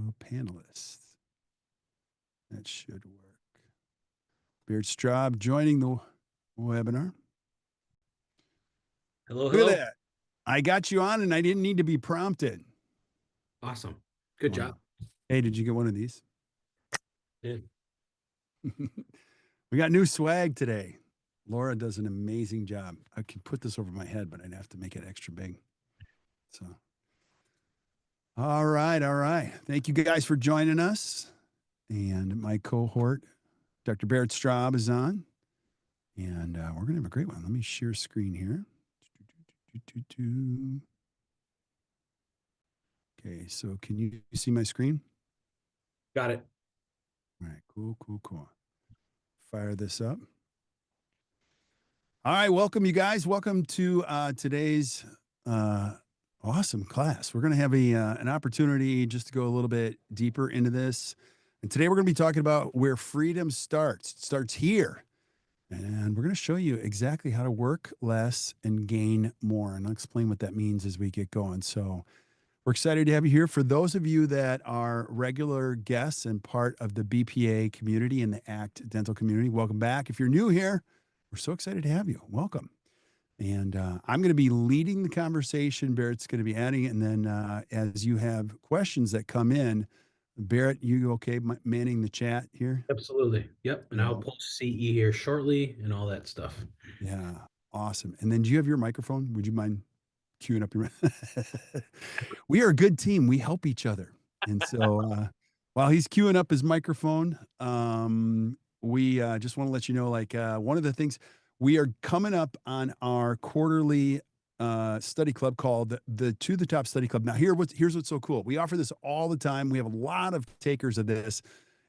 Show panelists. That should work. Beard Straub joining the webinar. Hello, Look hello. at that. I got you on and I didn't need to be prompted. Awesome. Good Wow. job. Hey, did you get one of these? Yeah. We got new swag today. Laura does an amazing job. I can put this over my head, but I'd have to make it extra big. So, all right, all right. Thank you guys for joining us. And my cohort, Dr. Barrett Straub, is on. And we're going to have a great one. Let me share screen here. Okay, so can you see my screen? Got it. All right, cool. Fire this up. All right, welcome you guys. Welcome to today's awesome class. We're going to have an opportunity just to go a little bit deeper into this. And today we're going to be talking about where freedom starts. It starts here. And we're going to show you exactly how to work less and gain more. And I'll explain what that means as we get going. So we're excited to have you here. For those of you that are regular guests and part of the BPA community and the ACT dental community, welcome back. If you're new here, we're so excited to have you. Welcome. And I'm going to be leading the conversation. Barrett's going to be adding it. And then as you have questions that come in, Barrett, you okay manning the chat here? Absolutely. Yep. And I'll Yeah. post CE here shortly and all that stuff. Yeah. Awesome. And then do you have your microphone? Would you mind queuing up your We are a good team. We help each other. And so while he's queuing up his microphone, we just want to let you know, like one of the things we are coming up on our quarterly study club called the To the Top Study Club. Now here's what's so cool. We offer this all the time. We have a lot of takers of this,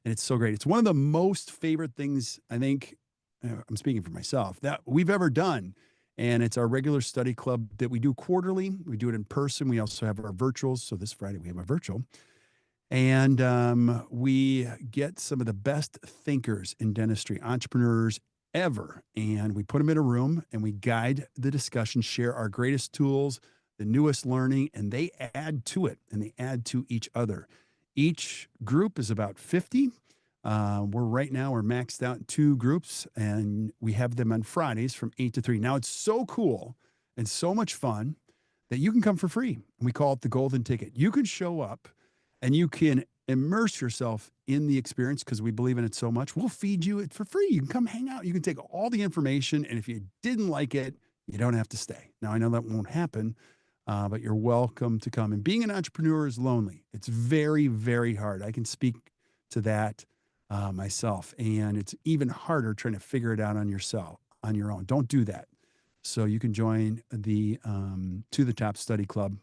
and it's so great. It's one of the most favorite things, I think, I'm speaking for myself, that we've ever done. And it's our regular study club that we do quarterly. We do it in person. We also have our virtuals. So this Friday we have a virtual. And we get some of the best thinkers in dentistry, entrepreneurs ever. And we put them in a room and we guide the discussion, share our greatest tools, the newest learning, and they add to it and they add to each other. Each group is about 50. We're maxed out in 2 groups, and we have them on Fridays from 8 to 3. Now it's so cool and so much fun that you can come for free. We call it the golden ticket. You can show up and you can immerse yourself in the experience because we believe in it so much. We'll feed you it for free. You can come hang out. You can take all the information, and if you didn't like it, you don't have to stay. Now I know that won't happen, but you're welcome to come. And being an entrepreneur is lonely. It's very, very hard. I can speak to that myself, and it's even harder trying to figure it out on your own. Don't do that. So you can join the To the Top Study Club,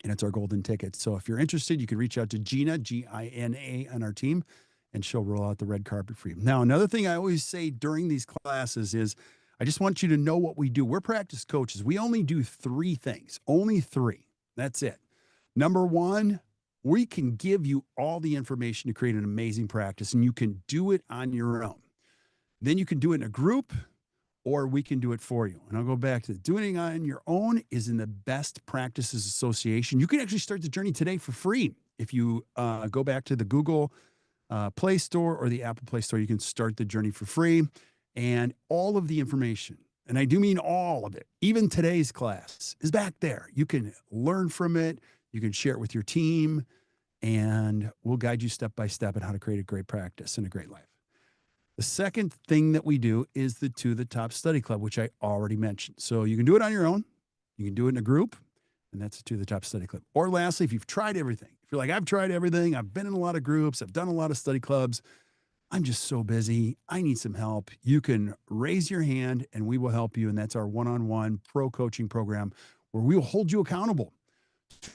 and it's our golden ticket. So if you're interested, you can reach out to Gina, Gina, on our team, and she'll roll out the red carpet for you. Now, another thing I always say during these classes is I just want you to know what we do. We're practice coaches. We only do 3 things, only 3. That's it. Number 1, we can give you all the information to create an amazing practice, and you can do it on your own. Then you can do it in a group, or we can do it for you. And I'll go back to doing it on your own is in the Best Practices Association. You can actually start the journey today for free. If you go back to the Google Play Store or the Apple Play Store, you can start the journey for free. And all of the information, and I do mean all of it, even today's class is back there. You can learn from it. You can share it with your team, and we'll guide you step by step on how to create a great practice and a great life. The second thing that we do is the To the Top Study Club, which I already mentioned. So you can do it on your own. You can do it in a group, and that's the To the Top Study Club. Or lastly, if you've tried everything, if you're like, I've tried everything, I've been in a lot of groups, I've done a lot of study clubs, I'm just so busy, I need some help, you can raise your hand and we will help you. And that's our one-on-one pro coaching program where we will hold you accountable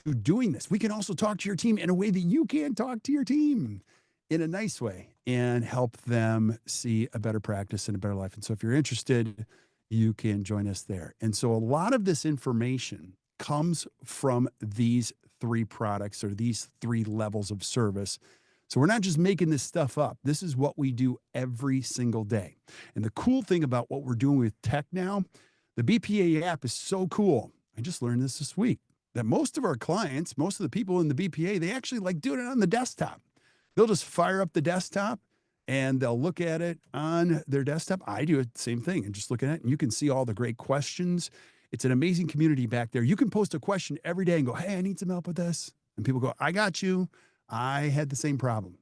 to doing this. We can also talk to your team in a way that you can't talk to your team, in a nice way, and help them see a better practice and a better life. And so if you're interested, you can join us there. And so a lot of this information comes from these 3 products or these 3 levels of service. So we're not just making this stuff up. This is what we do every single day. And the cool thing about what we're doing with tech now, the BPA app is so cool. I just learned this week. that most of our clients, most of the people in the BPA, they actually like doing it on the desktop. They'll just fire up the desktop and they'll look at it on their desktop. I do it, same thing, and just look at it, and you can see all the great questions. It's an amazing community back there. You can post a question every day and go, "Hey, I need some help with this." And people go, "I got you. I had the same problem."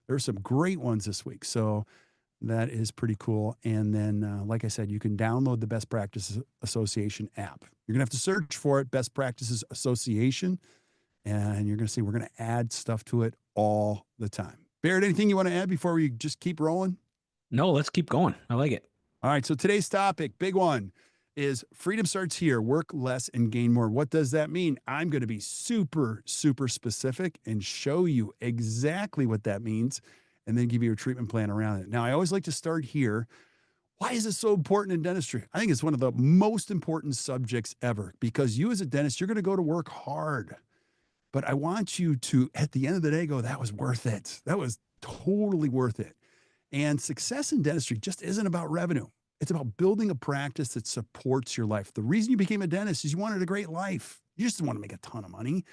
There are some great ones this week. So that is pretty cool. And then, like I said, you can download the Best Practices Association app. You're going to have to search for it, Best Practices Association, and you're going to see we're going to add stuff to it all the time. Barrett, anything you want to add before we just keep rolling? No, let's keep going. I like it. All right. So today's topic, big one, is freedom starts here. Work less and gain more. What does that mean? I'm going to be super, super specific and show you exactly what that means and then give you a treatment plan around it. Now, I always like to start here. Why is this so important in dentistry? I think it's one of the most important subjects ever because you as a dentist, you're going to go to work hard. But I want you to, at the end of the day, go, that was worth it. That was totally worth it. And success in dentistry just isn't about revenue. It's about building a practice that supports your life. The reason you became a dentist is you wanted a great life. You just want to make a ton of money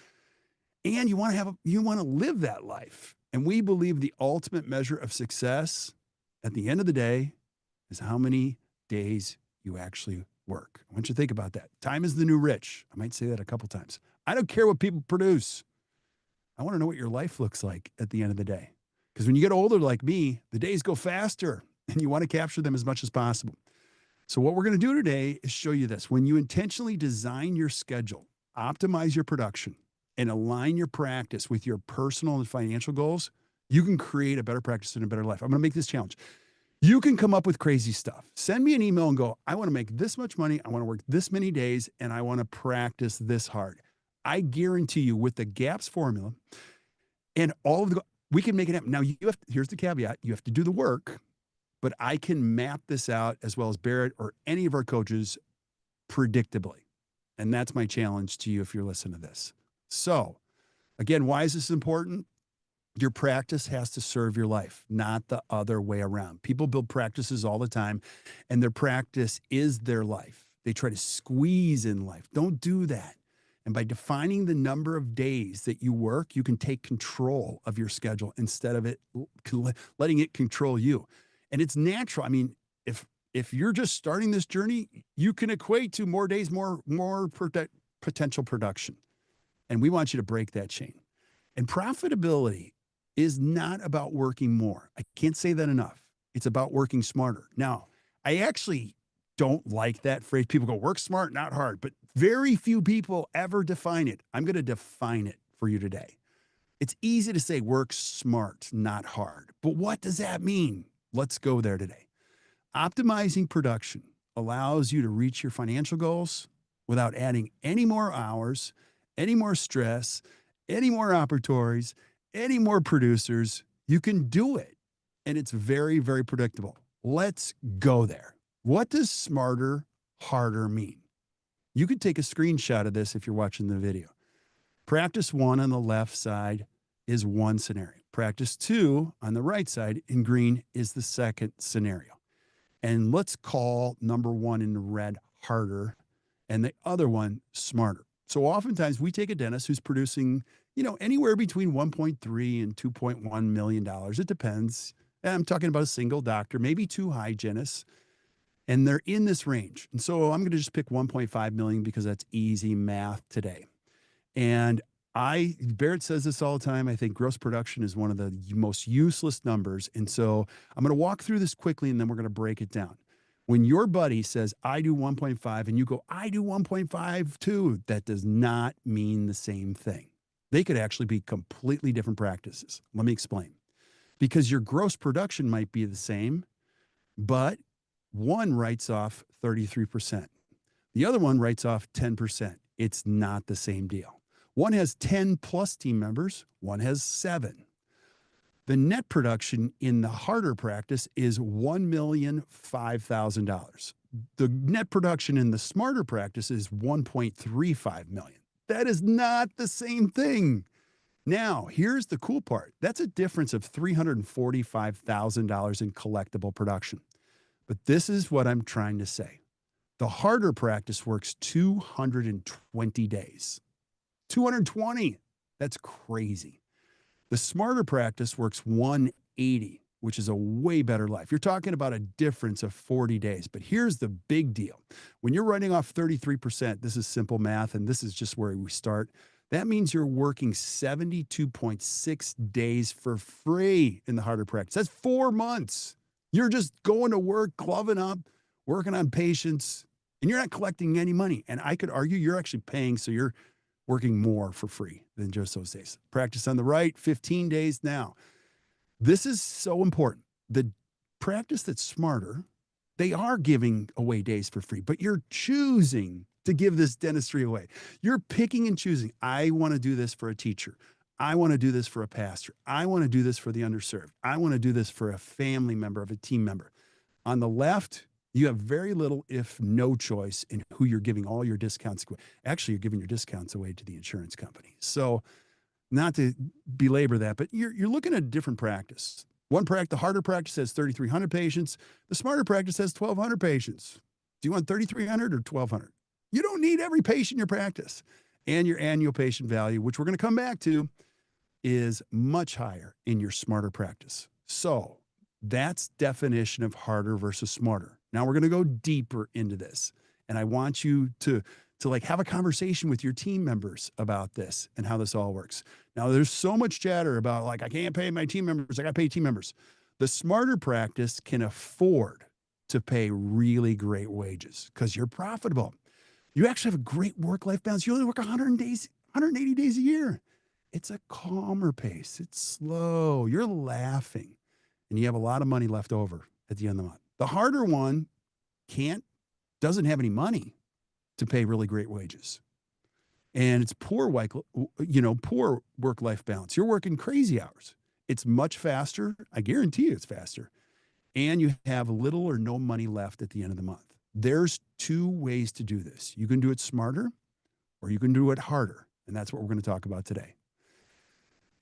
and you want to live that life. And we believe the ultimate measure of success at the end of the day is how many days you actually work. I want you to think about that. Time is the new rich. I might say that a couple times. I don't care what people produce. I want to know what your life looks like at the end of the day. Because when you get older like me, the days go faster and you want to capture them as much as possible. So, what we're going to do today is show you this. When you intentionally design your schedule, optimize your production, and align your practice with your personal and financial goals, you can create a better practice and a better life. I'm going to make this challenge. You can come up with crazy stuff. Send me an email and go, I want to make this much money. I want to work this many days and I want to practice this hard. I guarantee you with the GAPS formula and all of the, we can make it happen. Now here's the caveat. You have to do the work, but I can map this out as well as Barrett or any of our coaches predictably. And that's my challenge to you if you're listening to this. So again, why is this important? Your practice has to serve your life, not the other way around. People build practices all the time, and their practice is their life. They try to squeeze in life. Don't do that. And by defining the number of days that you work, you can take control of your schedule instead of it letting it control you. And it's natural. I mean, if you're just starting this journey, you can equate to more days, more potential production. And we want you to break that chain. And profitability is not about working more. I can't say that enough. It's about working smarter. Now, I actually don't like that phrase. People go, work smart, not hard, but very few people ever define it. I'm going to define it for you today. It's easy to say work smart, not hard. But what does that mean? Let's go there today. Optimizing production allows you to reach your financial goals without adding any more hours, any more stress, any more operatories, any more producers. You can do it. And it's very, very predictable. Let's go there. What does smarter, harder mean? You could take a screenshot of this if you're watching the video. Practice 1 on the left side is one scenario. Practice 2 on the right side in green is the second scenario. And let's call number 1 in red harder and the other one smarter. So oftentimes we take a dentist who's producing, anywhere between 1.3 and $2.1 million. It depends. And I'm talking about a single doctor, maybe 2 hygienists, and they're in this range. And so I'm going to just pick 1.5 million because that's easy math today. And Barrett says this all the time. I think gross production is one of the most useless numbers. And so I'm going to walk through this quickly and then we're going to break it down. When your buddy says, I do 1.5 and you go, I do 1.5 too, that does not mean the same thing. They could actually be completely different practices. Let me explain. Because your gross production might be the same, but one writes off 33%. The other one writes off 10%. It's not the same deal. One has 10 plus team members, one has 7. The net production in the harder practice is $1,005,000. The net production in the smarter practice is $1.35 million. That is not the same thing. Now, here's the cool part. That's a difference of $345,000 in collectible production. But this is what I'm trying to say. The harder practice works 220 days. 220. That's crazy. The smarter practice works 180, which is a way better life. You're talking about a difference of 40 days. But here's the big deal. When you're running off 33%, this is simple math, and this is just where we start. That means you're working 72.6 days for free in the harder practice. That's 4 months. You're just going to work, gloving up, working on patients, and you're not collecting any money. And I could argue you're actually paying, so you're working more for free than just those days. Practice on the right, 15 days now. This is so important. The practice that's smarter, they are giving away days for free, but you're choosing to give this dentistry away. You're picking and choosing. I want to do this for a teacher. I want to do this for a pastor. I want to do this for the underserved. I want to do this for a family member of a team member. On the left, you have very little, if no choice in who you're giving all your discounts. Actually, you're giving your discounts away to the insurance company. So not to belabor that, but you're looking at a different practice. The harder practice has 3,300 patients. The smarter practice has 1,200 patients. Do you want 3,300 or 1,200? You don't need every patient in your practice. And your annual patient value, which we're going to come back to, is much higher in your smarter practice. So that's definition of harder versus smarter. Now we're going to go deeper into this. And I want you to like have a conversation with your team members about this and how this all works. Now there's so much chatter about like, I can't pay my team members. I got to pay team members. The smarter practice can afford to pay really great wages because you're profitable. You actually have a great work-life balance. You only work 180 days a year. It's a calmer pace. It's slow. You're laughing and you have a lot of money left over at the end of the month. The harder one doesn't have any money to pay really great wages. And it's poor work-life balance. You're working crazy hours. It's much faster. I guarantee you it's faster. And you have little or no money left at the end of the month. There's two ways to do this. You can do it smarter or you can do it harder. And that's what we're going to talk about today.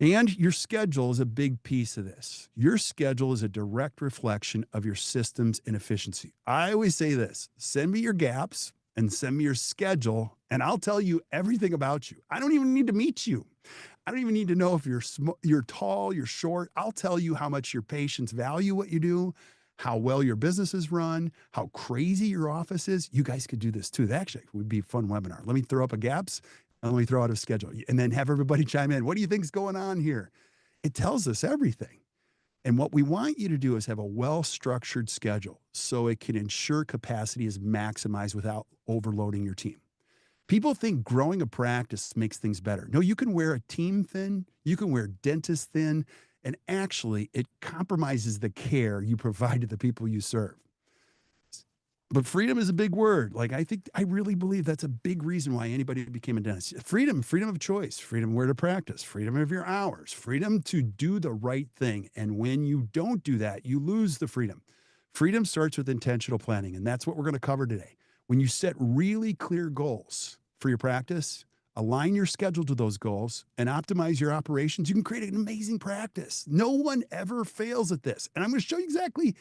And your schedule is a big piece of this. Your schedule is a direct reflection of your systems and efficiency. I always say this, send me your gaps and send me your schedule, and I'll tell you everything about you. I don't even need to meet you. I don't even need to know if you're tall, you're short. I'll tell you how much your patients value what you do, how well your business is run, how crazy your office is. You guys could do this too. That actually would be a fun webinar. Let me throw up a gaps and let me throw out a schedule and then have everybody chime in. What do you think's going on here? It tells us everything. And what we want you to do is have a well-structured schedule so it can ensure capacity is maximized without overloading your team. People think growing a practice makes things better. No, you can wear a team thin, you can wear dentist thin, and actually it compromises the care you provide to the people you serve. But freedom is a big word. Like I really believe that's a big reason why anybody became a dentist. Freedom of choice, freedom where to practice, freedom of your hours, freedom to do the right thing. And when you don't do that, you lose the freedom. Freedom starts with intentional planning, and that's what we're going to cover today. When you set really clear goals for your practice, align your schedule to those goals, and optimize your operations, you can create an amazing practice. No one ever fails at this. And I'm going to show you exactly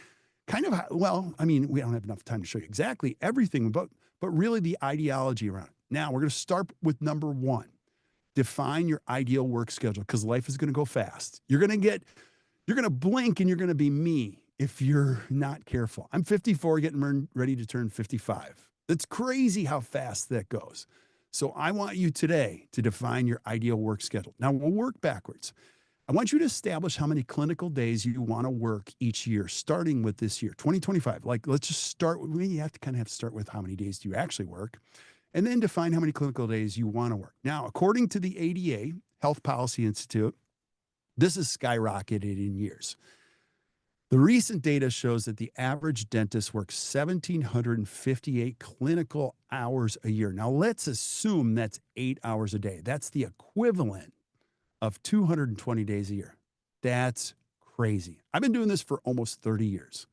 kind of how, well, I mean, we don't have enough time to show you exactly everything, but really the ideology around it. Now, we're going to start with number one. Define your ideal work schedule because life is going to go fast. You're going to blink and you're going to be me if you're not careful. I'm 54, getting ready to turn 55. It's crazy how fast that goes. So I want you today to define your ideal work schedule. Now we'll work backwards. I want you to establish how many clinical days you want to work each year, starting with this year, 2025. Like, let's just start. You have to start with how many days do you actually work, and then define how many clinical days you want to work. Now, according to the ADA, Health Policy Institute, this has skyrocketed in years. The recent data shows that the average dentist works 1,758 clinical hours a year. Now, let's assume that's 8 hours a day. That's the equivalent of 220 days a year. That's crazy. I've been doing this for almost 30 years.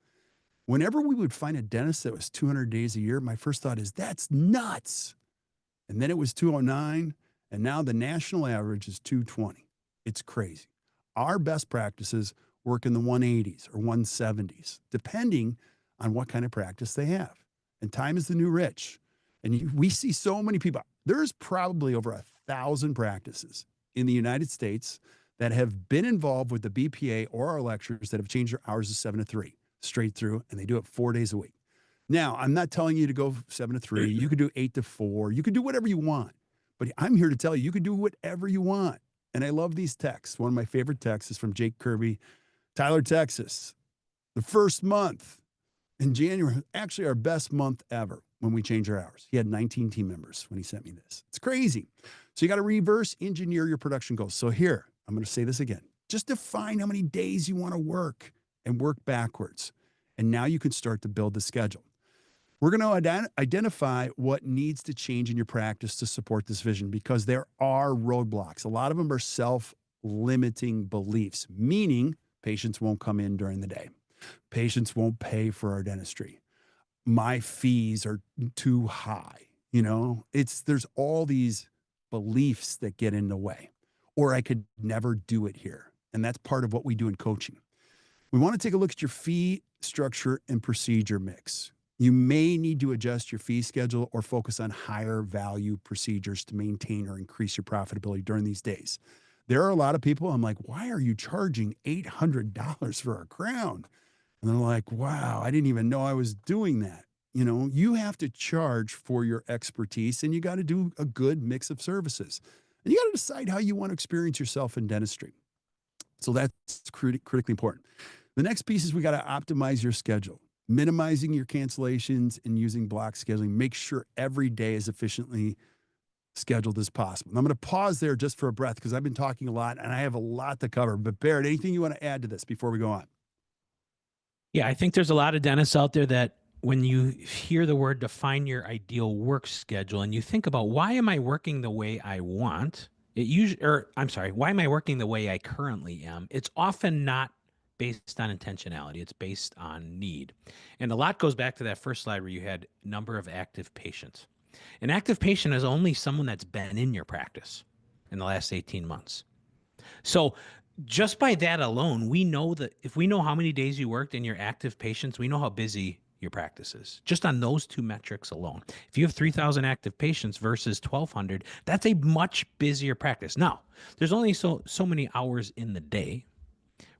Whenever we would find a dentist that was 200 days a year, my first thought is, that's nuts. And then it was 209, and now the national average is 220. It's crazy. Our best practices work in the 180s or 170s, depending on what kind of practice they have. And time is the new rich. And we see so many people. There's probably over 1,000 practices in the United States that have been involved with the BPA or our lectures that have changed their hours to 7 to 3 straight through, and they do it 4 days a week. Now, I'm not telling you to go 7 to 3. You could do 8 to 4. You could do whatever you want. But I'm here to tell you, you could do whatever you want. And I love these texts. One of my favorite texts is from Jake Kirby, Tyler, Texas. The first month in January, actually our best month ever when we changed our hours. He had 19 team members when he sent me this. It's crazy. So you got to reverse engineer your production goals. So here, I'm going to say this again. Just define how many days you want to work and work backwards. And now you can start to build the schedule. We're going to identify what needs to change in your practice to support this vision because there are roadblocks. A lot of them are self-limiting beliefs, meaning patients won't come in during the day. Patients won't pay for our dentistry. My fees are too high. There's all these beliefs that get in the way, or I could never do it here. And that's part of what we do in coaching. We want to take a look at your fee structure and procedure mix. You may need to adjust your fee schedule or focus on higher value procedures to maintain or increase your profitability during these days. There are a lot of people, I'm like, why are you charging $800 for a crown? And they're like, wow, I didn't even know I was doing that. You have to charge for your expertise and you got to do a good mix of services. And you got to decide how you want to experience yourself in dentistry. So that's critically important. The next piece is we got to optimize your schedule, minimizing your cancellations and using block scheduling. Make sure every day is efficiently scheduled as possible. And I'm going to pause there just for a breath because I've been talking a lot and I have a lot to cover. But Barrett, anything you want to add to this before we go on? Yeah, I think there's a lot of dentists out there that when you hear the word define your ideal work schedule and you think about why am I working the way I want, it usually, or I'm sorry, why am I working the way I currently am? It's often not based on intentionality. It's based on need. And a lot goes back to that first slide where you had number of active patients. An active patient is only someone that's been in your practice in the last 18 months. So just by that alone, we know that if we know how many days you worked in your active patients, we know how busy your practice is. Just on those two metrics alone. If you have 3,000 active patients versus 1,200, that's a much busier practice. Now, there's only so many hours in the day,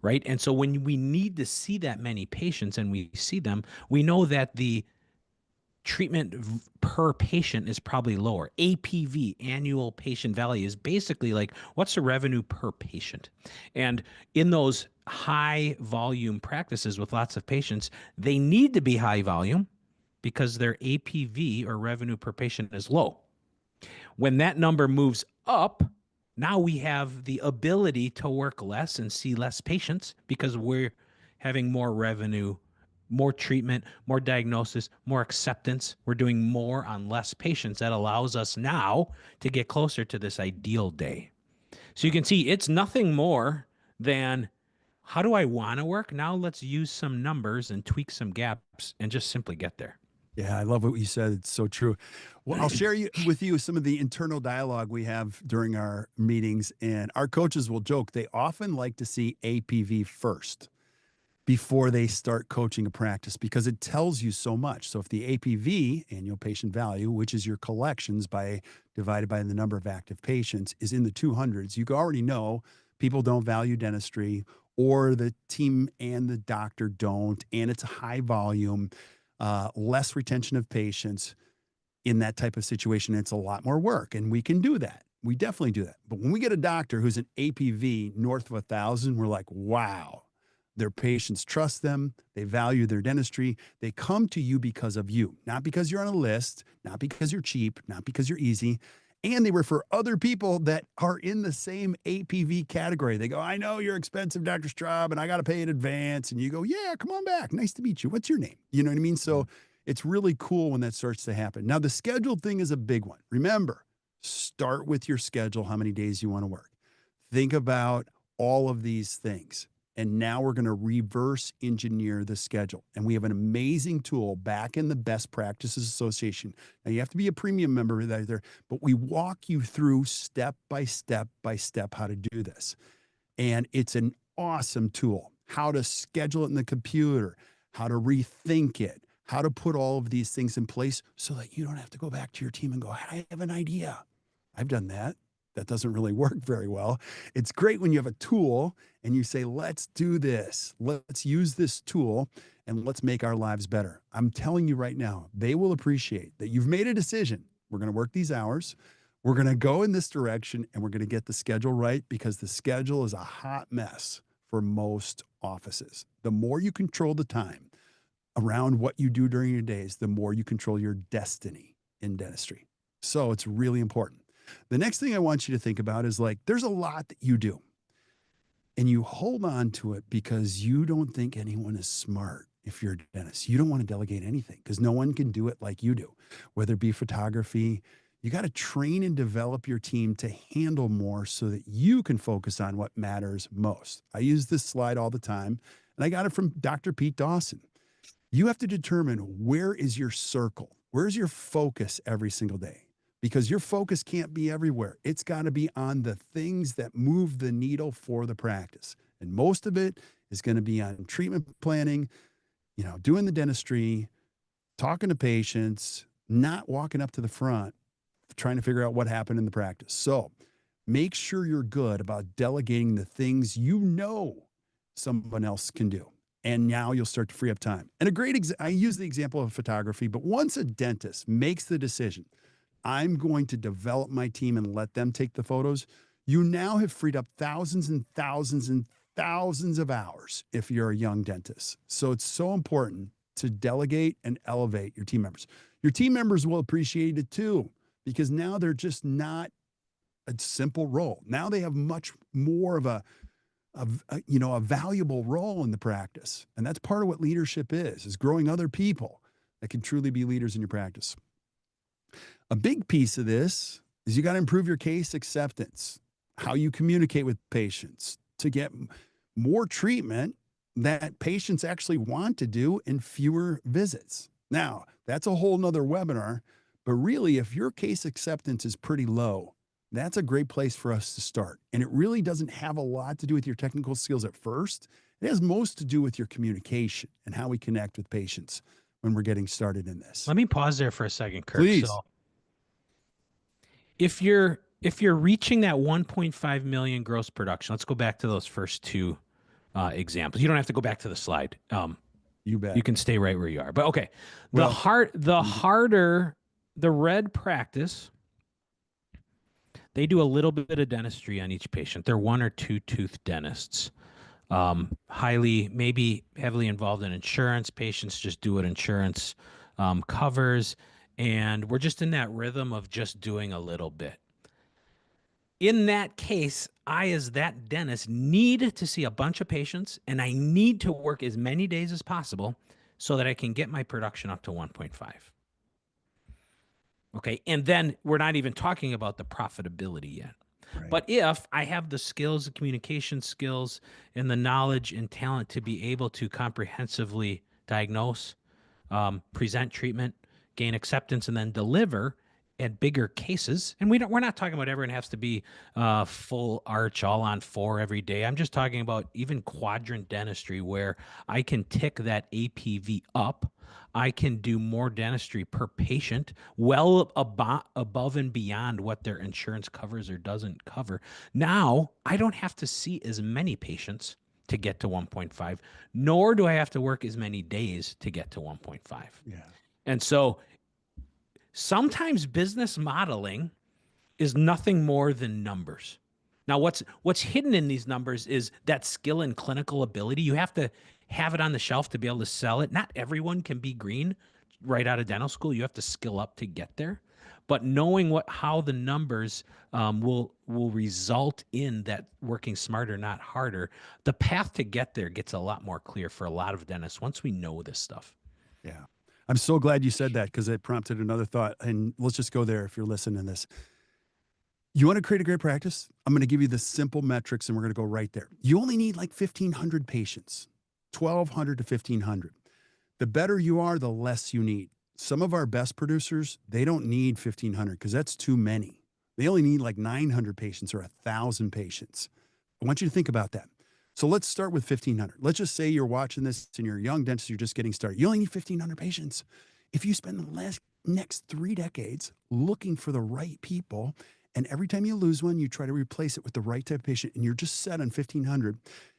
right? And so when we need to see that many patients and we see them, we know that the treatment per patient is probably lower. APV, annual patient value, is basically like what's the revenue per patient. And in those high volume practices with lots of patients, they need to be high volume because their APV or revenue per patient is low. When that number moves up, now we have the ability to work less and see less patients because we're having more revenue, more treatment, more diagnosis, more acceptance. We're doing more on less patients. That allows us now to get closer to this ideal day. So you can see it's nothing more than how do I want to work? Now let's use some numbers and tweak some gaps and just simply get there. Yeah, I love what you said. It's so true. Well, I'll share with you some of the internal dialogue we have during our meetings. And our coaches will joke, they often like to see APV first before they start coaching a practice because it tells you so much. So if the APV, annual patient value, which is your collections divided by the number of active patients, is in the 200s, you already know people don't value dentistry or the team and the doctor don't, and it's a high volume, less retention of patients. In that type of situation, it's a lot more work, and we can do that. We definitely do that. But when we get a doctor who's an APV north of 1,000, we're like, wow, their patients trust them. They value their dentistry. They come to you because of you, not because you're on a list, not because you're cheap, not because you're easy. And they refer other people that are in the same APV category. They go, I know you're expensive, Dr. Straub, and I got to pay in advance. And you go, yeah, come on back. Nice to meet you. What's your name? You know what I mean? So it's really cool when that starts to happen. Now, the schedule thing is a big one. Remember, start with your schedule, how many days you want to work. Think about all of these things. And now we're going to reverse engineer the schedule. And we have an amazing tool back in the Best Practices Association. Now, you have to be a premium member there, but we walk you through step by step by step how to do this. And it's an awesome tool, how to schedule it in the computer, how to rethink it, how to put all of these things in place so that you don't have to go back to your team and go, I have an idea. I've done that. That doesn't really work very well. It's great when you have a tool and you say, let's do this. Let's use this tool and let's make our lives better. I'm telling you right now, they will appreciate that you've made a decision. We're going to work these hours. We're going to go in this direction and we're going to get the schedule right because the schedule is a hot mess for most offices. The more you control the time around what you do during your days, the more you control your destiny in dentistry. So it's really important. The next thing I want you to think about is like, there's a lot that you do and you hold on to it because you don't think anyone is smart. If you're a dentist, you don't want to delegate anything because no one can do it like you do, whether it be photography. You got to train and develop your team to handle more so that you can focus on what matters most. I use this slide all the time, and I got it from Dr. Pete Dawson. You have to determine where is your circle? Where's your focus every single day? Because your focus can't be everywhere. It's got to be on the things that move the needle for the practice. And most of it is going to be on treatment planning, doing the dentistry, talking to patients, not walking up to the front, trying to figure out what happened in the practice. So make sure you're good about delegating the things someone else can do. And now you'll start to free up time. And I use the example of photography, but once a dentist makes the decision, I'm going to develop my team and let them take the photos, you now have freed up thousands and thousands and thousands of hours if you're a young dentist. So it's so important to delegate and elevate your team members. Your team members will appreciate it too, because now they're just not a simple role. Now they have much more of a valuable role in the practice. And that's part of what leadership is growing other people that can truly be leaders in your practice. A big piece of this is you got to improve your case acceptance, how you communicate with patients to get more treatment that patients actually want to do in fewer visits. Now, that's a whole nother webinar, but really, if your case acceptance is pretty low, that's a great place for us to start. And it really doesn't have a lot to do with your technical skills at first. It has most to do with your communication and how we connect with patients when we're getting started in this. Let me pause there for a second, Kirk. Please. So if you're reaching that 1.5 million gross production, let's go back to those first two examples. You don't have to go back to the slide. You bet. You can stay right where you are. But okay, the Well, harder the red practice, they do a little bit of dentistry on each patient. They're 1 or 2 tooth dentists. Maybe heavily involved in insurance. Patients just do what insurance covers. And we're just in that rhythm of just doing a little bit. In that case, I, as that dentist, need to see a bunch of patients and I need to work as many days as possible so that I can get my production up to 1.5. Okay. And then we're not even talking about the profitability yet. right. But if I have the skills, the communication skills, and the knowledge and talent to be able to comprehensively diagnose, present treatment, gain acceptance, and then deliver at bigger cases, and we're not talking about everyone has to be full arch, all on 4 every day. I'm just talking about even quadrant dentistry where I can tick that APV up. I can do more dentistry per patient, well above and beyond what their insurance covers or doesn't cover. Now, I don't have to see as many patients to get to 1.5, nor do I have to work as many days to get to 1.5. Yeah. And so sometimes business modeling is nothing more than numbers. Now, what's hidden in these numbers is that skill and clinical ability. You have to have it on the shelf to be able to sell it. Not everyone can be green right out of dental school. You have to skill up to get there. But knowing how the numbers will result in that working smarter, not harder, the path to get there gets a lot more clear for a lot of dentists once we know this stuff. Yeah. I'm so glad you said that because it prompted another thought. And let's just go there if you're listening to this. You want to create a great practice? I'm going to give you the simple metrics and we're going to go right there. You only need like 1,500 patients, 1,200 to 1,500. The better you are, the less you need. Some of our best producers, they don't need 1,500 because that's too many. They only need like 900 patients or 1,000 patients. I want you to think about that. So let's start with 1,500. Let's just say you're watching this and you're a young dentist, you're just getting started. You only need 1,500 patients. If you spend the next 3 decades looking for the right people, and every time you lose one, you try to replace it with the right type of patient, and you're just set on 1,500,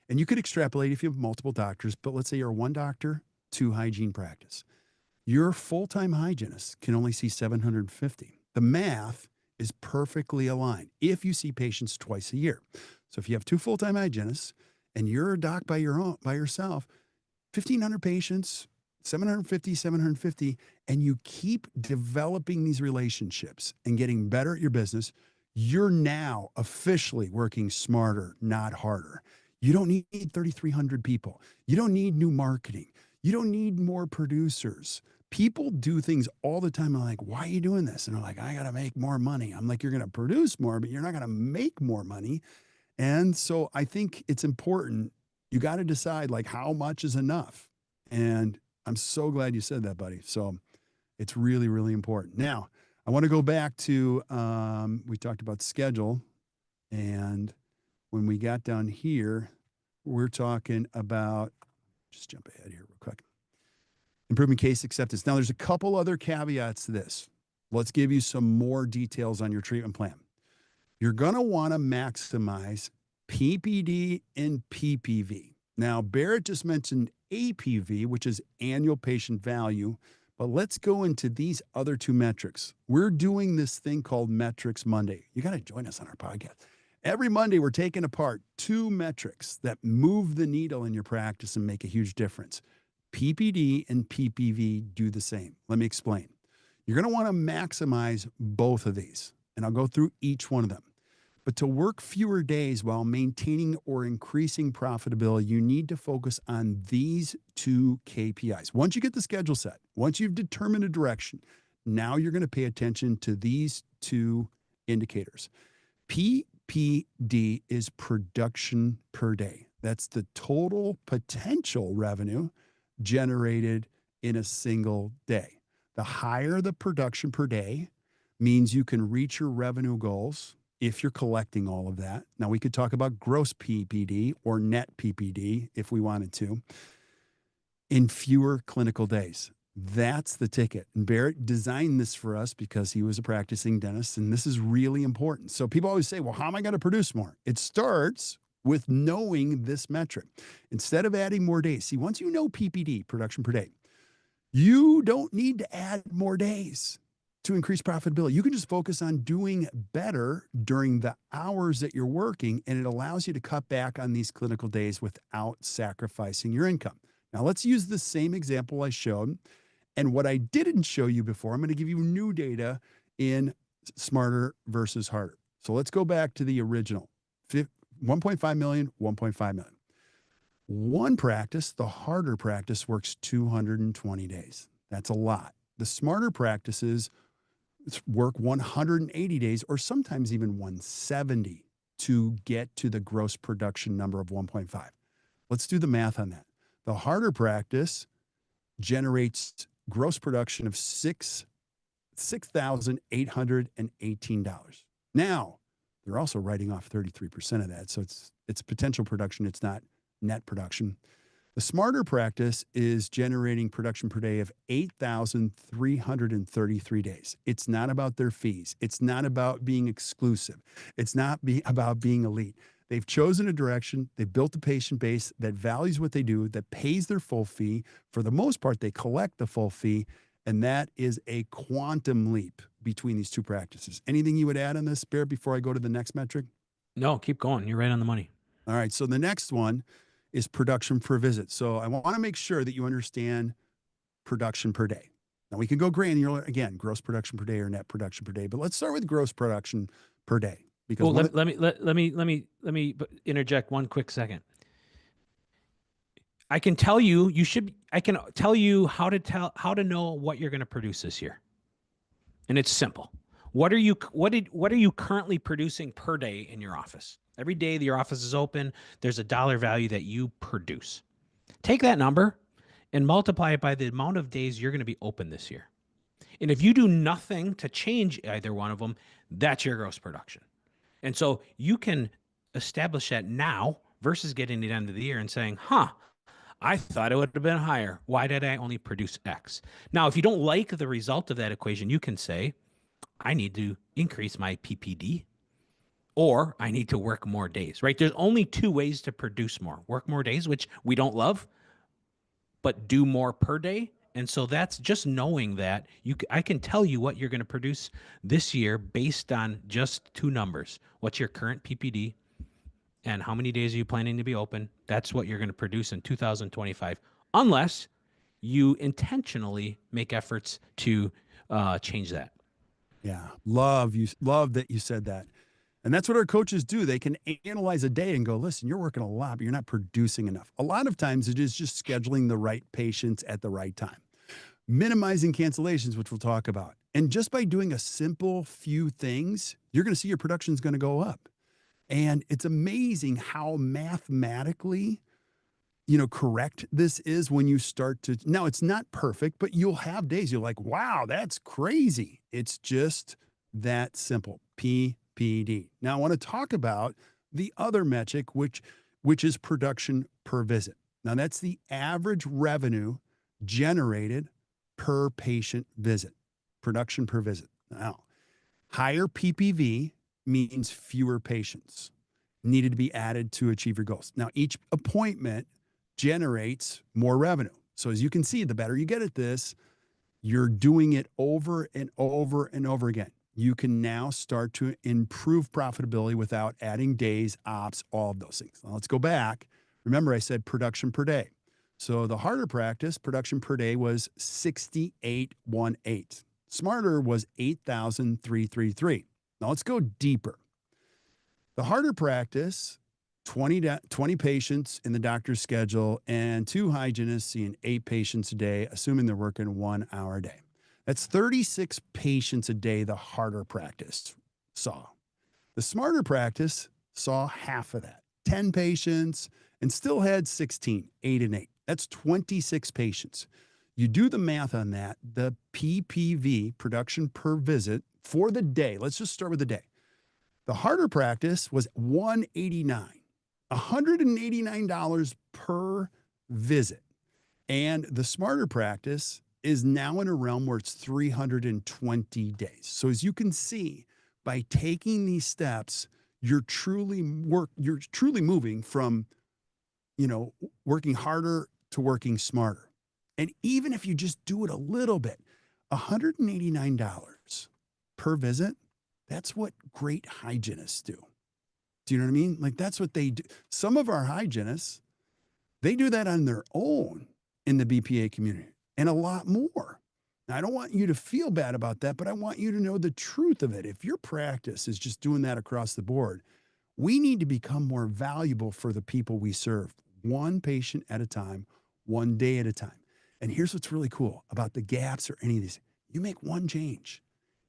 and you could extrapolate if you have multiple doctors, but let's say you're a one doctor, two hygiene practice. Your full-time hygienist can only see 750. The math is perfectly aligned if you see patients twice a year. So if you have two full-time hygienists and you're a doc by yourself, 1,500 patients, 750, 750, and you keep developing these relationships and getting better at your business, you're now officially working smarter, not harder. You don't need 3,300 people. You don't need new marketing. You don't need more producers. People do things all the time. I'm like, why are you doing this? And they're like, I got to make more money. I'm like, you're going to produce more, but you're not going to make more money. And so I think it's important. You got to decide like how much is enough. And I'm so glad you said that, buddy. So it's really, really important. Now, I want to go back to we talked about schedule. And when we got down here, we're talking about, just jump ahead here real quick. Improving case acceptance. Now, there's a couple other caveats to this. Let's give you some more details on your treatment plan. You're going to want to maximize PPD and PPV. Now, Barrett just mentioned APV, which is annual patient value, but let's go into these other two metrics. We're doing this thing called Metrics Monday. You got to join us on our podcast. Every Monday, we're taking apart two metrics that move the needle in your practice and make a huge difference. PPD and PPV do the same. Let me explain. You're going to want to maximize both of these, and I'll go through each one of them. But to work fewer days while maintaining or increasing profitability, you need to focus on these two KPIs. Once you get the schedule set, once you've determined a direction, now you're going to pay attention to these two indicators. PPD is production per day. That's the total potential revenue generated in a single day. The higher the production per day means you can reach your revenue goals if you're collecting all of that. Now, we could talk about gross PPD or net PPD if we wanted to in fewer clinical days. That's the ticket. And Barrett designed this for us because he was a practicing dentist, and this is really important. So people always say, well, how am I going to produce more? It starts with knowing this metric. Instead of adding more days, see, once you know PPD, production per day, you don't need to add more days to increase profitability. You can just focus on doing better during the hours that you're working, and it allows you to cut back on these clinical days without sacrificing your income. Now, let's use the same example I showed. And what I didn't show you before, I'm going to give you new data in smarter versus harder. So let's go back to the original 1.5 million, 1.5 million. One practice, the harder practice, works 220 days. That's a lot. The smarter practices work 180 days or sometimes even 170 to get to the gross production number of 1.5. Let's do the math on that. The harder practice generates gross production of $6,818. Now, they're also writing off 33% of that. So it's potential production. It's not net production. The smarter practice is generating production per day of 8,333 days. It's not about their fees. It's not about being exclusive. It's not about being elite. They've chosen a direction. They've built a patient base that values what they do, that pays their full fee. For the most part, they collect the full fee. And that is a quantum leap between these two practices. Anything you would add on this, Bear, before I go to the next metric? No, keep going. You're right on the money. All right. So the next one is production per visit. So I want to make sure that you understand production per day. Now we can go granular again, gross production per day or net production per day, but let's start with gross production per day. Because Well, let me interject one quick second. I can tell you how to know what you're going to produce this year. And it's simple. What are you currently producing per day in your office? Every day that your office is open, there's a dollar value that you produce. Take that number and multiply it by the amount of days you're going to be open this year. And if you do nothing to change either one of them, that's your gross production. And so you can establish that now versus getting to the end of the year and saying, huh, I thought it would have been higher. Why did I only produce X? Now, if you don't like the result of that equation, you can say, I need to increase my PPD or I need to work more days, right? There's only two ways to produce more: work more days, which we don't love, but do more per day. And so that's just knowing that I can tell you what you're going to produce this year based on just two numbers. What's your current PPD and how many days are you planning to be open? That's what you're going to produce in 2025, unless you intentionally make efforts to change that. Yeah. Love that you said that. And that's what our coaches do. They can analyze a day and go, listen, you're working a lot, but you're not producing enough. A lot of times it is just scheduling the right patients at the right time, minimizing cancellations, which we'll talk about. And just by doing a simple few things, you're going to see your production is going to go up. And it's amazing how mathematically, correct this is when you start to. Now, it's not perfect, but you'll have days you're like, wow, that's crazy. It's just that simple. PPD. Now, I want to talk about the other metric, which is production per visit. Now, that's the average revenue generated per patient visit, production per visit. Now, higher PPV means fewer patients needed to be added to achieve your goals. Now, each appointment generates more revenue. So, as you can see, the better you get at this, you're doing it over and over and over again. You can now start to improve profitability without adding days, ops, all of those things. Now, let's go back. Remember, I said production per day. So the harder practice, production per day was 6,818. Smarter was 8,333. Now let's go deeper. The harder practice, 20 patients in the doctor's schedule and 2 hygienists seeing 8 patients a day, assuming they're working 1 hour a day. That's 36 patients a day the harder practice saw. The smarter practice saw half of that, 10 patients, and still had 16, 8 and 8. That's 26 patients. You do the math on that, the PPV, production per visit, for the day, let's just start with the day. The harder practice was $189 per visit. And the smarter practice is now in a realm where it's 320 days. So as you can see, by taking these steps, you're truly moving from, working harder to working smarter. And even if you just do it a little bit, $189 per visit, that's what great hygienists do. Do you know what I mean? Like that's what they do. Some of our hygienists, they do that on their own in the BPA community and a lot more. Now, I don't want you to feel bad about that, but I want you to know the truth of it. If your practice is just doing that across the board, we need to become more valuable for the people we serve, one patient at a time, one day at a time. And here's what's really cool about the gaps or any of these. You make one change,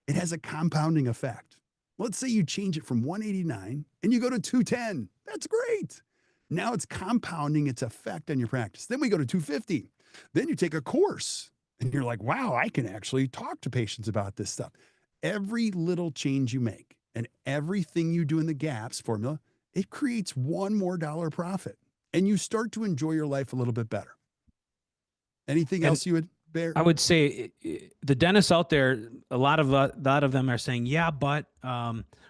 it has a compounding effect. Let's say you change it from 189 and you go to 210. That's great. Now it's compounding its effect on your practice. Then we go to 250. Then you take a course and you're like, wow, I can actually talk to patients about this stuff. Every little change you make and everything you do in the gaps formula, it creates one more dollar profit and you start to enjoy your life a little bit better. Anything And else you would bear? I would say the dentists out there, a lot of them are saying, yeah, but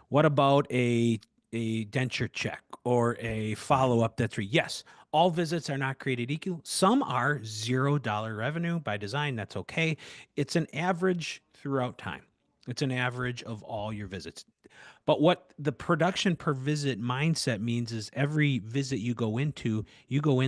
what about a denture check or a Right. follow up that's free? Yes, all visits are not created equal. Some are $0 revenue by design. That's okay. It's an average throughout time. It's an average of all your visits. But what the production per visit mindset means is every visit you go in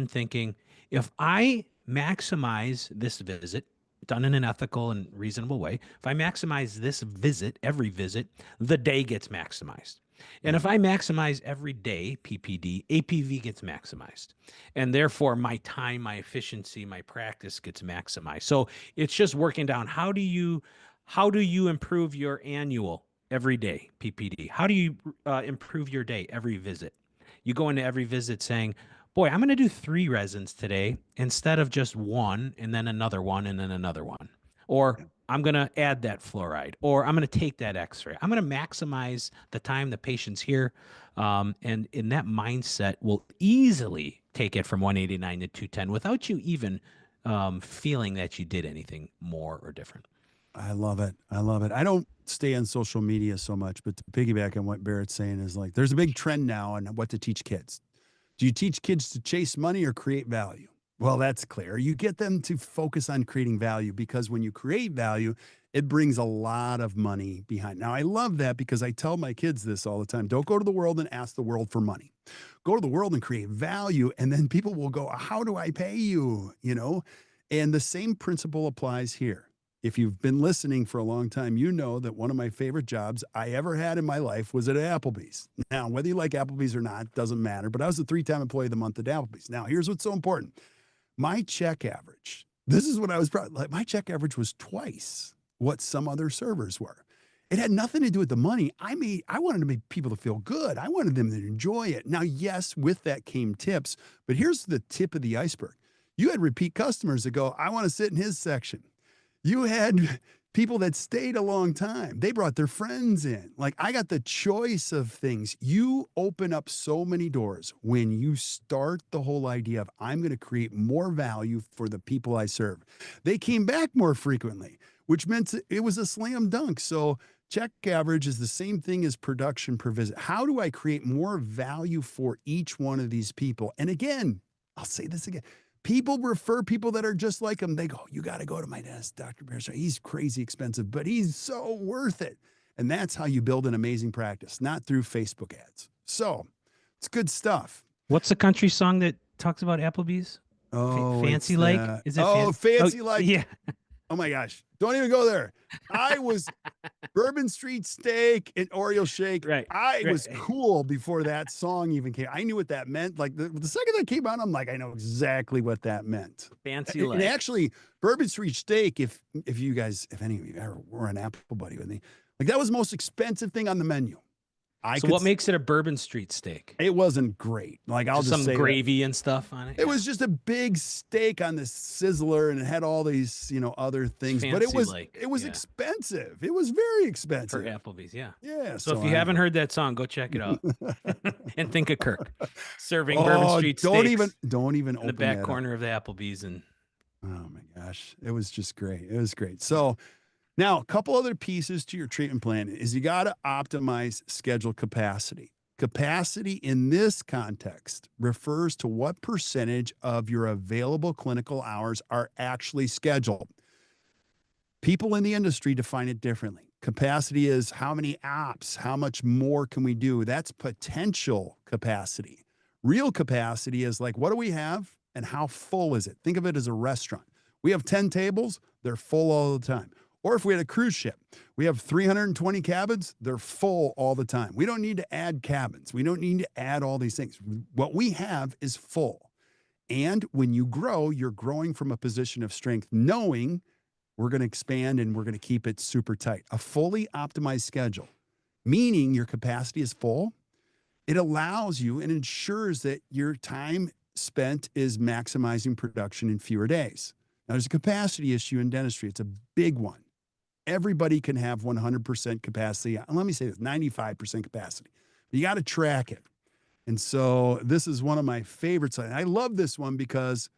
thinking, if I maximize this visit, done in an ethical and reasonable way, if I maximize this visit, every visit, the day gets maximized. And Yep. if I maximize every day, PPD, APV gets maximized. And therefore, my time, my efficiency, my practice gets maximized. So it's just working down how do you improve your annual every day PPD? How do you improve your day every visit? You go into every visit saying, boy, I'm going to do 3 resins today instead of just one and then another one and then another one. or Yeah. I'm going to add that fluoride, or I'm going to take that x-ray. I'm going to maximize the time the patient's here. And in that mindset will easily take it from 189 to 210 without you even feeling that you did anything more or different. I love it. I love it. I don't stay on social media so much, but to piggyback on what Barrett's saying is like there's a big trend now on what to teach kids. Do you teach kids to chase money or create value? Well, that's clear. You get them to focus on creating value because when you create value, it brings a lot of money behind. Now, I love that because I tell my kids this all the time. Don't go to the world and ask the world for money. Go to the world and create value, and then people will go, "How do I pay you?" And the same principle applies here. If you've been listening for a long time, you know that one of my favorite jobs I ever had in my life was at Applebee's. Now, whether you like Applebee's or not doesn't matter, but I was the 3-time employee of the month at Applebee's. Now, here's what's so important. My check average, this is what I was proud like, my check average was twice what some other servers were. It had nothing to do with the money. I wanted to make people to feel good. I wanted them to enjoy it. Now, yes, with that came tips, but here's the tip of the iceberg. You had repeat customers that go, I want to sit in his section. You had people that stayed a long time. They brought their friends in. Like I got the choice of things. You open up so many doors when you start the whole idea of I'm going to create more value for the people I serve. They came back more frequently, which meant it was a slam dunk. So check average is the same thing as production per visit. How do I create more value for each one of these people? And again, I'll say this again. People refer people that are just like them. They go, you got to go to my dentist, Dr. Bears. He's crazy expensive, but he's so worth it. And that's how you build an amazing practice, not through Facebook ads. So it's good stuff. What's the country song that talks about Applebee's? Oh, Fancy it's like? Is it fan? Oh, fancy like. yeah. Oh my gosh. Don't even go there. I was Bourbon Street steak and Oreo shake. Right. I was Right. cool before that song even came. I knew what that meant. Like the second that came out, I'm like, I know exactly what that meant. Fancy And like. actually, Bourbon Street steak, if you guys, if any of you ever were an Apple buddy with me, like that was the most expensive thing on the menu. I So could what makes it a Bourbon Street steak? it wasn't great. Like I'll Just just some say that. gravy and stuff on it. It Yeah. was just a big steak on this sizzler and it had all these, other It's things, but it fancy was like. it was Yeah. expensive. It was very For expensive. Applebee's. Yeah. Yeah, So if so you I haven't heard that song, go check it out and think of Kirk serving Bourbon Oh, Street don't steaks don't even in the open back that up. corner of the Applebee's. And Oh my gosh. It was just great. It was great. So now a couple other pieces to your treatment plan is you got to optimize schedule capacity. Capacity in this context refers to what percentage of your available clinical hours are actually scheduled. People in the industry define it differently. Capacity is how many apps, how much more can we do? That's potential capacity. Real capacity is like, what do we have and how full is it? Think of it as a restaurant. We have 10 tables, they're full all the time. Or if we had a cruise ship, we have 320 cabins, they're full all the time. We don't need to add cabins. We don't need to add all these things. What we have is full. And when you grow, you're growing from a position of strength, knowing we're going to expand and we're going to keep it super tight. A fully optimized schedule, meaning your capacity is full. It allows you and ensures that your time spent is maximizing production in fewer days. Now, there's a capacity issue in dentistry. It's a big one. Everybody can have 100% capacity. And let me say this 95% capacity. You got to track it. And so this is one of my favorites. I love this one because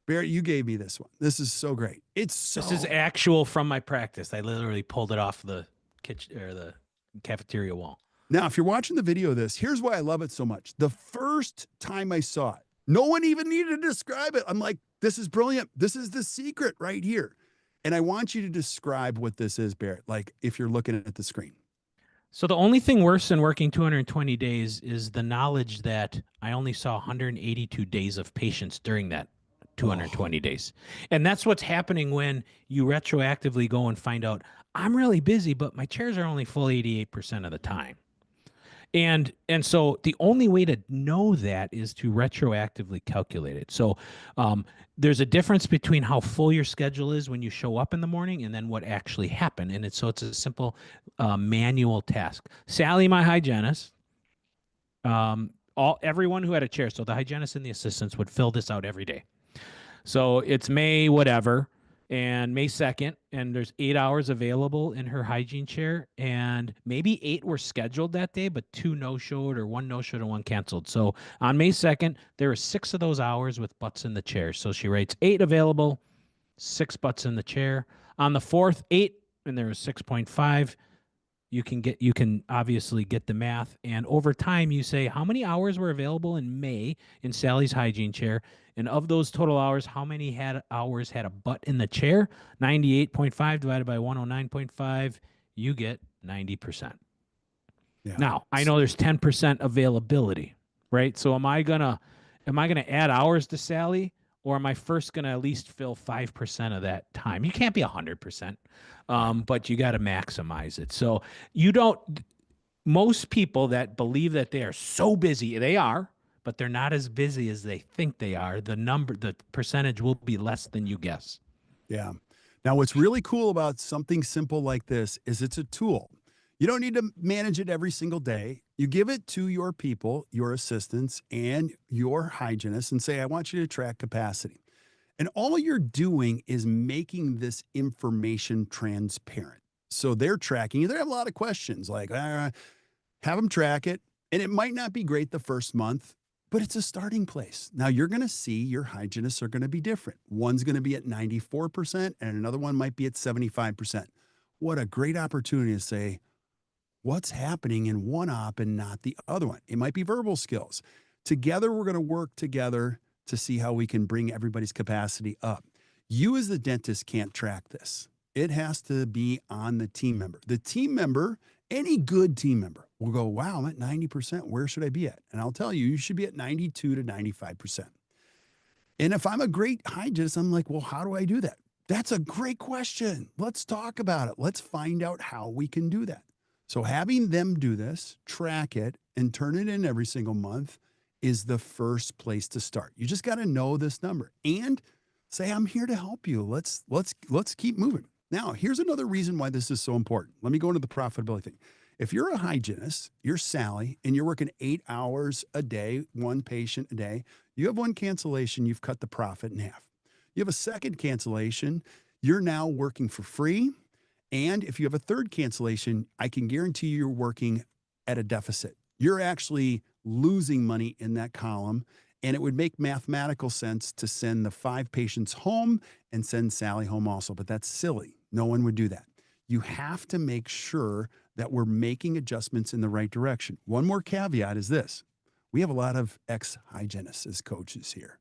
Barrett, you gave me this one. This is so great. this is actual from my practice. I literally pulled it off the kitchen or the cafeteria wall. Now, if you're watching the video of this, here's why I love it so much. The first time I saw it, no one even needed to describe it. I'm like, this is brilliant. This is the secret right here. And I want you to describe what this is, Barrett, like if you're looking at the screen. So the only thing worse than working 220 days is the knowledge that I only saw 182 days of patients during that 220 days. And that's what's happening when you retroactively go and find out I'm really busy, but my chairs are only full 88% of the time. And so the only way to know that is to retroactively calculate it. So there's a difference between how full your schedule is when you show up in the morning and then what actually happened. And it's a simple manual task. Sally, my hygienist, everyone who had a chair, so the hygienist and the assistants would fill this out every day. So it's May, whatever. and May 2nd, and there's 8 hours available in her hygiene chair, and maybe eight were scheduled that day, but two no showed, or one no showed and one canceled. So on May 2nd, there were 6 of those hours with butts in the chair. So she writes eight available, six butts in the chair. On the fourth, eight, and there was 6.5. You can obviously get the math, and over time you say how many hours were available in May in Sally's hygiene chair, and of those total hours, how many had hours had a butt in the chair? 98.5 divided by 109.5, you get 90%. Yeah. Now, I know there's 10% availability, right? So am I gonna add hours to Sally, or am I first gonna at least fill 5% of that time? You can't be 100%, Right. but you got to maximize it. So you don't. Most people that believe that they are so busy, they are, but they're not as busy as they think they are. The percentage will be less than you guess. Yeah. Now, what's really cool about something simple like this is it's a tool. You don't need to manage it every single day. You give it to your people, your assistants, and your hygienists and say, I want you to track capacity. And all you're doing is making this information transparent. So they're tracking you. They have a lot of questions like, have them track it. And it might not be great the first month, but it's a starting place. Now you're going to see your hygienists are going to be different. One's going to be at 94% and another one might be at 75%. What a great opportunity to say, what's happening in one op and not the other one. It might be verbal skills. Together, we're going to work together to see how we can bring everybody's capacity up. You, as the dentist, can't track this. It has to be on the team member. The team member, any good team member, will go, wow, I'm at 90%. Where should I be at? And I'll tell you, you should be at 92 to 95%. And if I'm a great hygienist, I'm like, well, how do I do that? That's a great question. Let's talk about it. Let's find out how we can do that. So having them do this, track it, and turn it in every single month is the first place to start. You just got to know this number and say, I'm here to help you. Let's keep moving. Now, here's another reason why this is so important. Let me go into the profitability thing. If you're a hygienist, you're Sally, and you're working 8 hours a day, one patient a day, you have one cancellation, you've cut the profit in half. You have a second cancellation, you're now working for free. And if you have a third cancellation, I can guarantee you're working at a deficit. You're actually losing money in that column. And it would make mathematical sense to send the 5 patients home and send Sally home also. But that's silly. No one would do that. You have to make sure that we're making adjustments in the right direction. One more caveat is this: we have a lot of ex hygienists as coaches here.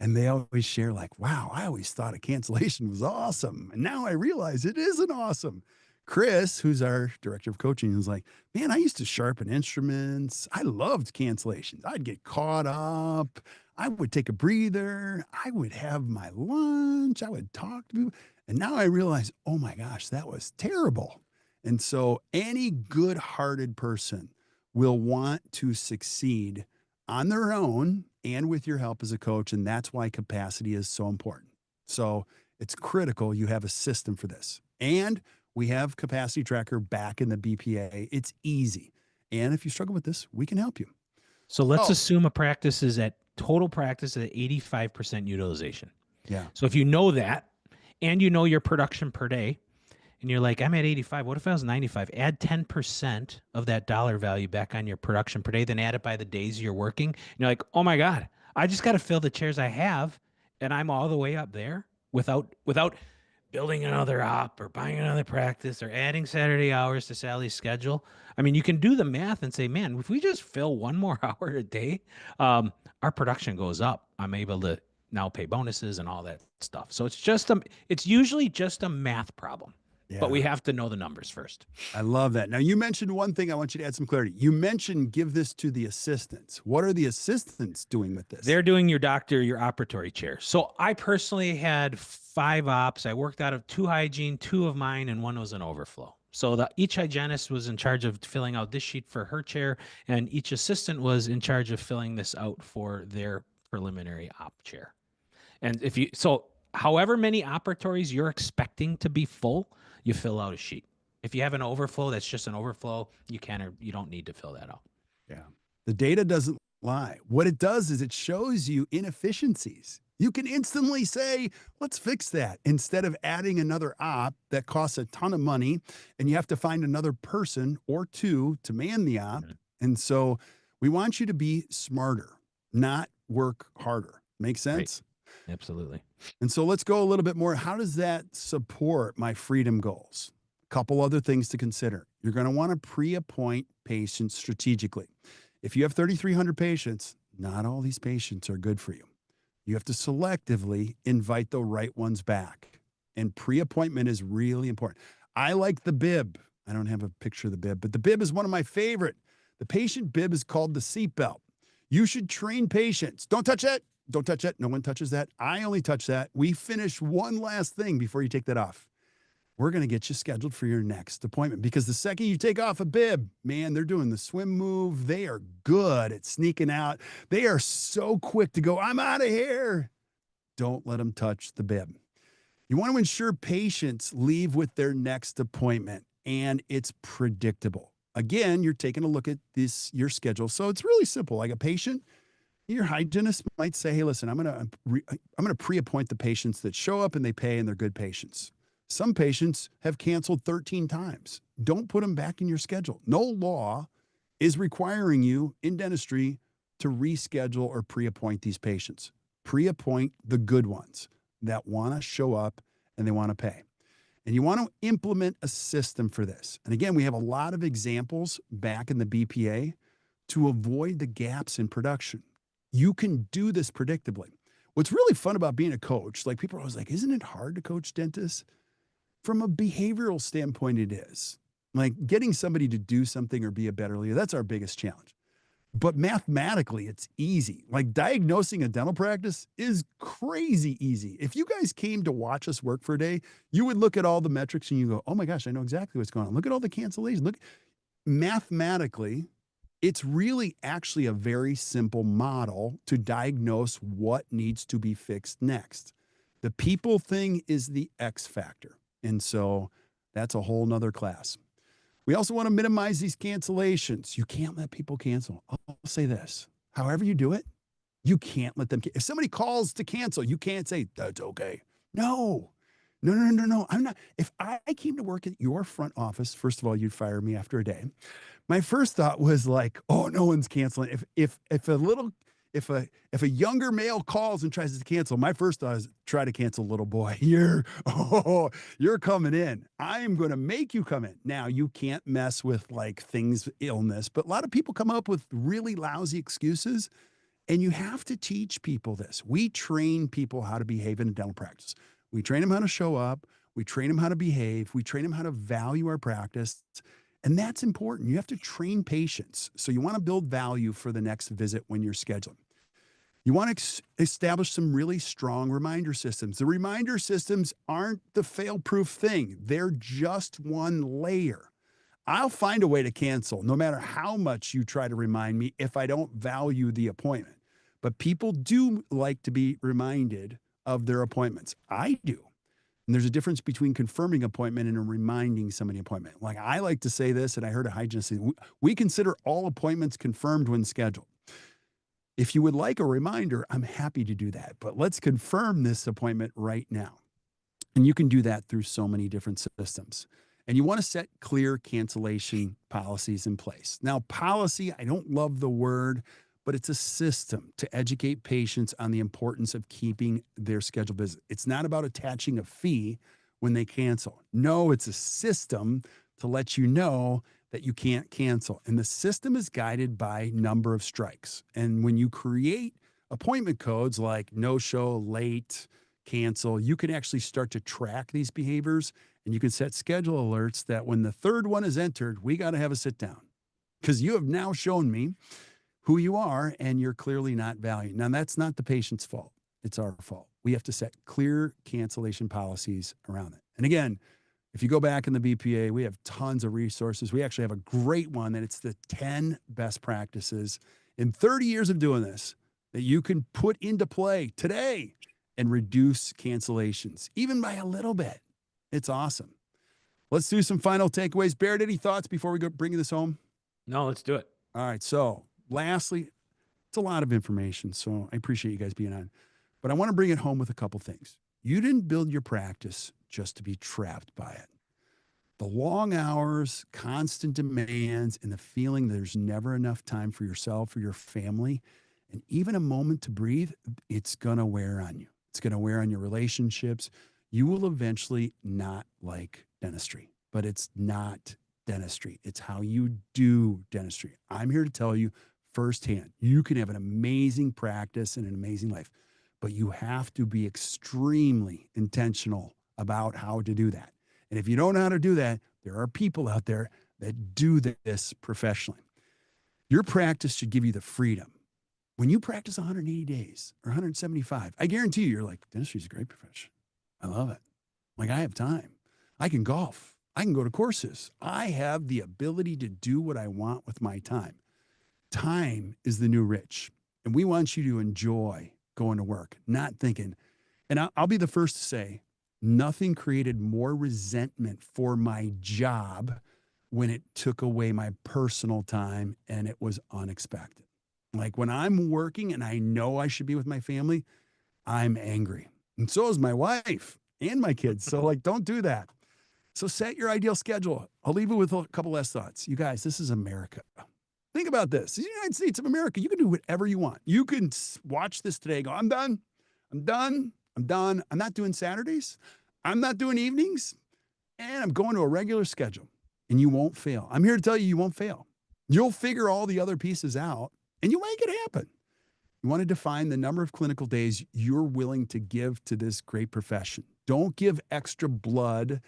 And they always share, like, wow, I always thought a cancellation was awesome. And now I realize it isn't awesome. Chris, who's our director of coaching, was like, man, I used to sharpen instruments. I loved cancellations. I'd get caught up. I would take a breather. I would have my lunch. I would talk to people. And now I realize, oh my gosh, that was terrible. And so any good hearted person will want to succeed on their own and with your help as a coach. And that's why capacity is so important. So it's critical you have a system for this. And we have Capacity Tracker back in the BPA. It's easy. And if you struggle with this, we can help you. So let's Oh, assume a practice is at total practice at 85% utilization. yeah. So if you know that, and you know your production per day, and you're like, I'm at 85. What if I was 95? Add 10% of that dollar value back on your production per day, then add it by the days you're working. And you're like, oh my God, I just got to fill the chairs I have, and I'm all the way up there without building another op or buying another practice or adding Saturday hours to Sally's schedule. I mean, you can do the math and say, man, if we just fill one more hour a day, our production goes up. I'm able to now pay bonuses and all that stuff. So it's usually just a math problem, but we Yeah. have to know the numbers first. I love that. Now, you mentioned one thing I want you to add some clarity. You mentioned give this to the assistants. What are the assistants doing with this? They're doing your doctor, your operatory chair. So I personally had 5 ops. I worked out of 2 hygiene, 2 of mine, and 1 was an overflow. So each hygienist was in charge of filling out this sheet for her chair, and each assistant was in charge of filling this out for their preliminary op chair. And however many operatories you're expecting to be full, you fill out a sheet. If you have an overflow, that's just an overflow. You can or you don't need to fill that out. Yeah. The data doesn't lie. What it does is it shows you inefficiencies. You can instantly say, let's fix that instead of adding another op that costs a ton of money and you have to find another person or two to man the op. Yeah. And so we want you to be smarter, not work harder. Make Right. sense? Absolutely. And so let's go a little bit more. How does that support my freedom goals? A couple other things to consider. You're going to want to pre appoint patients strategically. If you have 3,300 patients, not all these patients are good for you. You have to selectively invite the right ones back. And pre appointment is really important. I like the bib. I don't have a picture of the bib, but the bib is one of my favorite. The patient bib is called the seatbelt. You should train patients. Don't touch it. Don't touch that. No one touches that. I only touch that. We finish one last thing before you take that off. We're going to get you scheduled for your next appointment because the second you take off a bib, man, they're doing the swim move. They are good at sneaking out. They are so quick to go, I'm out of here. Don't let them touch the bib. You want to ensure patients leave with their next appointment and it's predictable. Again, you're taking a look at your schedule. So it's really simple. Like a patient, your hygienist might say, "Hey, listen, I'm going to pre-appoint the patients that show up and they pay and they're good patients." Some patients have canceled 13 times. Don't put them back in your schedule. No law is requiring you in dentistry to reschedule or pre-appoint these patients. Pre-appoint the good ones that want to show up and they want to pay. And you want to implement a system for this. And again, we have a lot of examples back in the BPA to avoid the gaps in production. You can do this predictably. What's really fun about being a coach, like people are always like, isn't it hard to coach dentists? From a behavioral standpoint, it is. Like getting somebody to do something or be a better leader, that's our biggest challenge. But mathematically, it's easy. Like diagnosing a dental practice is crazy easy. If you guys came to watch us work for a day, you would look at all the metrics and you go, oh my gosh, I know exactly what's going on. Look at all the cancellations. Look, mathematically, it's really actually a very simple model to diagnose what needs to be fixed next. The people thing is the X factor. And so that's a whole nother class. We also want to minimize these cancellations. You can't let people cancel. I'll say this. However you do it, you can't let them. If somebody calls to cancel, you can't say, that's okay. No, no, no, no, no. I'm not. If I came to work at your front office, first of all, you'd fire me after a day. My first thought was like, oh, no one's canceling. If a younger male calls and tries to cancel, my first thought is try to cancel, little boy. You're coming in. I'm going to make you come in. Now you can't mess with like things, illness, but a lot of people come up with really lousy excuses. And you have to teach people this. We train people how to behave in a dental practice. We train them how to show up. We train them how to behave. We train them how to value our practice. And that's important. You have to train patients. So you want to build value for the next visit when you're scheduling. You want to establish some really strong reminder systems. The reminder systems aren't the fail proof thing, they're just one layer. I'll find a way to cancel no matter how much you try to remind me if I don't value the appointment. But people do like to be reminded of their appointments. I do. And there's a difference between confirming appointment and reminding somebody appointment. Like I like to say this, and I heard a hygienist say, we consider all appointments confirmed when scheduled. If you would like a reminder, I'm happy to do that. But let's confirm this appointment right now. And you can do that through so many different systems. And you want to set clear cancellation policies in place. Now, policy, I don't love the word, but it's a system to educate patients on the importance of keeping their scheduled visit. It's not about attaching a fee when they cancel. No, it's a system to let you know that you can't cancel. And the system is guided by number of strikes. And when you create appointment codes like no show, late, cancel, you can actually start to track these behaviors and you can set schedule alerts that when the third one is entered, we got to have a sit down because you have now shown me who you are and you're clearly not valued. Now, that's not the patient's fault. It's our fault. We have to set clear cancellation policies around it. And again, if you go back in the BPA, we have tons of resources. We actually have a great one that it's the 10 best practices in 30 years of doing this that you can put into play today and reduce cancellations, even by a little bit. It's awesome. Let's do some final takeaways. Barrett, any thoughts before we go bring this home? No, let's do it. All right. So lastly, it's a lot of information. So I appreciate you guys being on. But I want to bring it home with a couple things. You didn't build your practice just to be trapped by it. The long hours, constant demands, and the feeling there's never enough time for yourself or your family, and even a moment to breathe, it's going to wear on you. It's going to wear on your relationships. You will eventually not like dentistry, but it's not dentistry. It's how you do dentistry. I'm here to tell you firsthand you can have an amazing practice and an amazing life, but you have to be extremely intentional about how to do that. And if you don't know how to do that, there are people out there that do this professionally. Your practice should give you the freedom. When you practice 180 days or 175, I guarantee you're like, dentistry is a great profession. I love it. Like, I have time. I can golf. I can go to courses. I have the ability to do what I want with my time. Time is the new rich. And we want you to enjoy going to work, not thinking. And I'll be the first to say, nothing created more resentment for my job when it took away my personal time and it was unexpected. Like, when I'm working and I know I should be with my family, I'm angry. And so is my wife and my kids. So, like, don't do that. So set your ideal schedule. I'll leave it with a couple less thoughts. You guys, this is America. Think about this. This is the United States of America. You can do whatever you want. You can watch this today and go, I'm done. I'm done. I'm done. I'm not doing Saturdays. I'm not doing evenings. And I'm going to a regular schedule. And you won't fail. I'm here to tell you, you won't fail. You'll figure all the other pieces out and you make it happen. You want to define the number of clinical days you're willing to give to this great profession. Don't give extra blood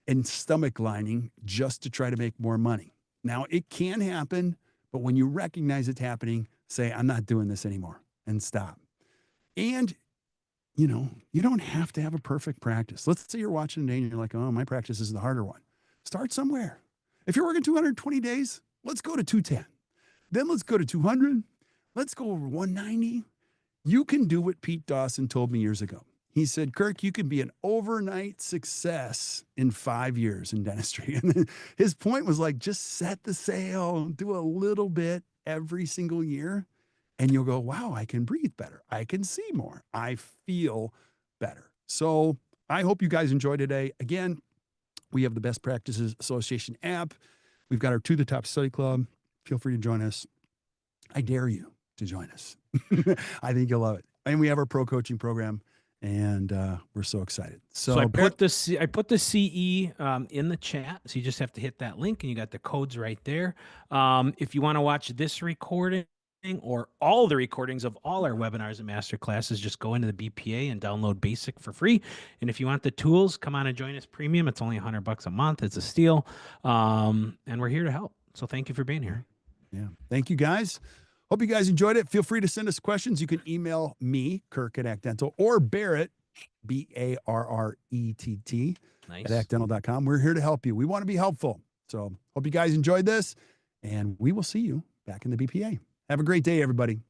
and stomach lining just to try to make more money. Now, it can happen, but when you recognize it's happening, say, I'm not doing this anymore, and stop. And, you don't have to have a perfect practice. Let's say you're watching today and you're like, oh, my practice is the harder one. Start somewhere. If you're working 220 days, let's go to 210. Then let's go to 200. Let's go over 190. You can do what Pete Dawson told me years ago. He said, Kirk, you can be an overnight success in 5 years in dentistry. And his point was like, just set the sail, do a little bit every single year, and you'll go, wow, I can breathe better. I can see more. I feel better. So I hope you guys enjoyed today. Again, we have the Best Practices Association app. We've got our To the Top Study Club. Feel free to join us. I dare you to join us. I think you'll love it. And we have our pro coaching program. And we're so excited. So I put the CE in the chat. So you just have to hit that link, and you got the codes right there. If you want to watch this recording or all the recordings of all our webinars and master classes, just go into the BPA and download Basic for free. And if you want the tools, come on and join us Premium. It's only $100 a month. It's a steal, and we're here to help. So thank you for being here. Yeah, thank you guys. Hope you guys enjoyed it. Feel free to send us questions. You can email me, Kirk at Act Dental, or Barrett, Barrett, nice. at actdental.com. We're here to help you. We want to be helpful. So hope you guys enjoyed this, and we will see you back in the BPA. Have a great day, everybody.